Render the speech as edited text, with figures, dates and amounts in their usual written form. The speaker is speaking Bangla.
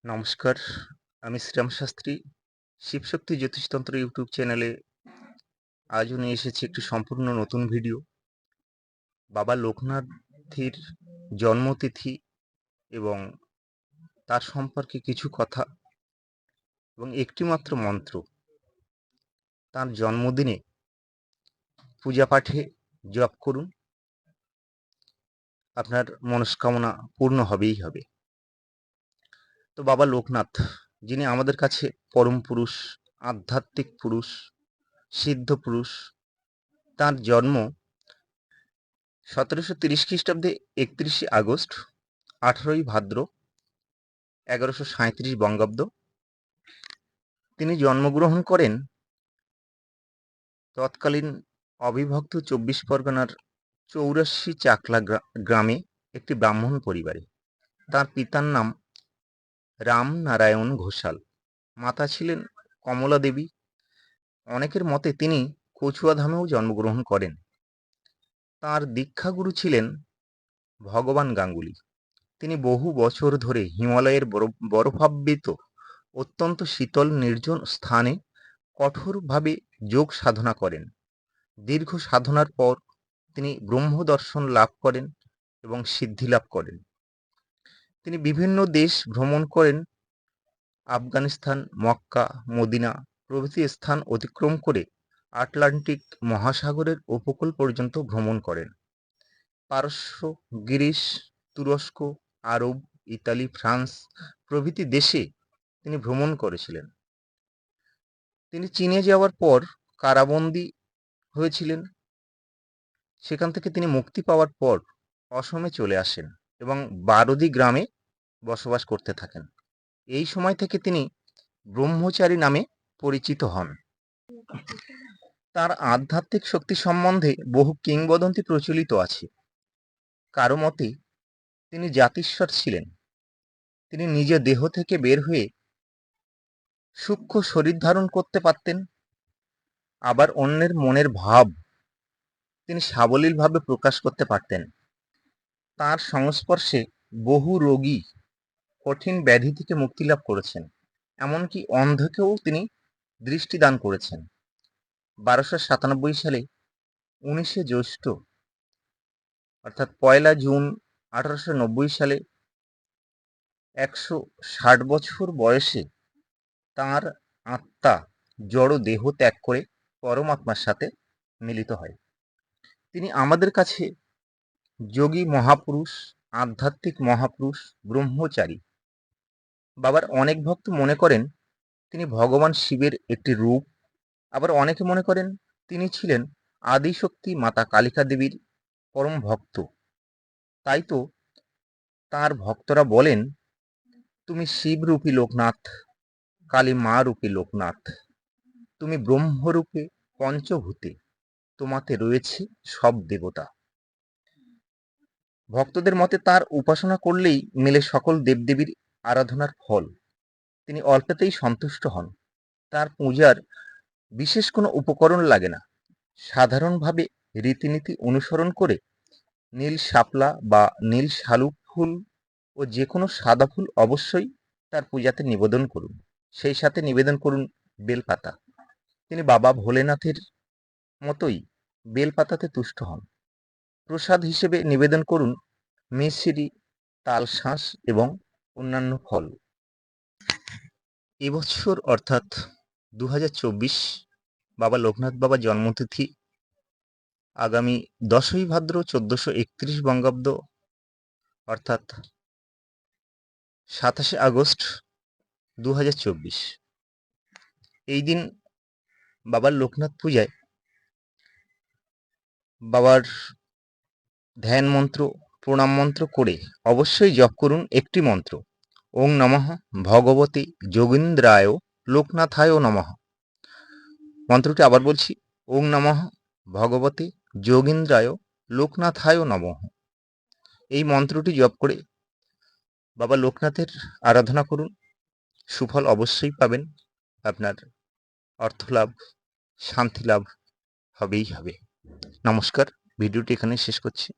নমস্কার, আমি শ্রীরাম শাস্ত্রী। শিবশক্তি জ্যোতিষতন্ত্র ইউটিউব চ্যানেলে আজও নিয়ে এসেছি একটি সম্পূর্ণ নতুন ভিডিও। বাবা লোকনাথের জন্মতিথি এবং তার সম্পর্কে কিছু কথা এবং একটিমাত্র মন্ত্র। তার জন্মদিনে পূজা পাঠে জপ করুন, আপনার মনস্কামনা পূর্ণ হবেই হবে। তো বাবা লোকনাথ, যিনি আমাদের কাছে পরম পুরুষ, আধ্যাত্মিক পুরুষ, সিদ্ধ পুরুষ, তার জন্ম 1730 খ্রিস্টাব্দে 31শে আগস্ট, 18ই ভাদ্র, 1137 বঙ্গাব্দ। তিনি জন্মগ্রহণ করেন তৎকালীন অবিভক্ত 24 পরগনার 84 চাকলা গ্রামে একটি ব্রাহ্মণ পরিবারে। তার পিতার নাম রামনারায়ণ ঘোষাল, মাতা ছিলেন কমলা দেবী। অনেকের মতে তিনি কচুয়াধামেও জন্মগ্রহণ করেন। তার দীক্ষাগুরু ছিলেন ভগবান গাঙ্গুলি। তিনি বহু বছর ধরে হিমালয়ের বরফাবৃত অত্যন্ত শীতল নির্জন স্থানে কঠোরভাবে যোগ সাধনা করেন। দীর্ঘ সাধনার পর তিনি ব্রহ্মদর্শন লাভ করেন এবং সিদ্ধি লাভ করেন। তিনি বিভিন্ন দেশ ভ্রমণ করেন। আফগানিস্তান, মক্কা, মদিনা প্রভৃতি স্থান অতিক্রম করে আটলান্টিক মহাসাগরের উপকূল পর্যন্ত ভ্রমণ করেন। পারস্য, গ্রিস, তুরস্ক, আরব, ইতালি, ফ্রান্স প্রভৃতি দেশে তিনি ভ্রমণ করেছিলেন। তিনি চীনে যাওয়ার পর কারাবন্দী হয়েছিলেন। সেখান থেকে তিনি মুক্তি পাওয়ার পর অসমে চলে আসেন এবং বারদি গ্রামে বসবাস করতে থাকেন। এই সময় থেকে তিনি ব্রহ্মচারী নামে পরিচিত হন। তার আধ্যাত্মিক শক্তি সম্বন্ধে বহু কিংবদন্তি প্রচলিত আছে। কারো মতে তিনি জাতিস্বর ছিলেন। তিনি নিজ দেহ থেকে বের হয়ে সূক্ষ্ম শরীর ধারণ করতে পারতেন। আবার অন্যের মনের ভাব তিনি সাবলীলভাবে প্রকাশ করতে পারতেন। তার সংস্পর্শে বহু রোগী কঠিন ব্যাধি থেকে মুক্তি লাভ করেছেন। এমনকি অন্ধকেও তিনি দৃষ্টিদান করেছেন। 1297 সালে 19শে জ্যৈষ্ঠ অর্থাৎ 1 জুন 1890 সালে 160 বছর বয়সে তাঁর আত্মা জড় দেহ ত্যাগ করে পরমাত্মার সাথে মিলিত হয়। তিনি আমাদের কাছে যোগী মহাপুরুষ, আধ্যাত্মিক মহাপুরুষ, ব্রহ্মচারী। বাবার অনেক ভক্ত মনে করেন তিনি ভগবান শিবের একটি রূপ। আবার অনেকে মনে করেন তিনি ছিলেন আদিশক্তি মাতা কালিকা দেবীর পরম ভক্ত। তাই তো তার ভক্তরা বলেন, তুমি শিবরূপী লোকনাথ, কালী মা রূপী লোকনাথ, তুমি ব্রহ্মরূপে পঞ্চভূতে, তোমাতে রয়েছে সব দেবতা। ভক্তদের মতে তার উপাসনা করলেই মেলে সকল দেবদেবীর আরাধনার ফল। তিনি অল্পেতেই সন্তুষ্ট হন। তার পূজার বিশেষ কোনো উপকরণ লাগে না। সাধারণভাবে রীতিনীতি অনুসরণ করে নীল শাপলা বা নীল শালুক ফুল ও যে কোনো সাদা ফুল অবশ্যই তার পূজাতে নিবেদন করুন। সেই সাথে নিবেদন করুন বেলপাতা। তিনি বাবা ভোলেনাথের মতোই বেলপাতাতে তুষ্ট হন। প্রসাদ হিসেবে নিবেদন করুন মিশ্রি, তালশাঁস এবং অন্যান্য ফল। এবছর অর্থাৎ 2024 বাবা লোকনাথ বাবার জন্মতিথি আগামী 10ই ভাদ্র 1431 বঙ্গাব্দ অর্থাৎ 27শে আগস্ট 2024। এই দিন বাবার লোকনাথ পূজায় বাবার ধ্যান মন্ত্র, প্রণাম মন্ত্র করে অবশ্যই জপ করুন একটি মন্ত্র, ওং নমঃ ভগবতে যোগীন্দ্রায় লোকনাথায় নমঃ। মন্ত্রটি আবার বলছি, ওং নমঃ ভগবতে যোগীন্দ্রায় লোকনাথায় নমঃ। এই মন্ত্রটি জপ করে বাবা লোকনাথের আরাধনা করুন। সুফল অবশ্যই পাবেন। আপনার অর্থলাভ, শান্তি লাভ হবেই হবে। নমস্কার, ভিডিওটি এখানে শেষ করছি।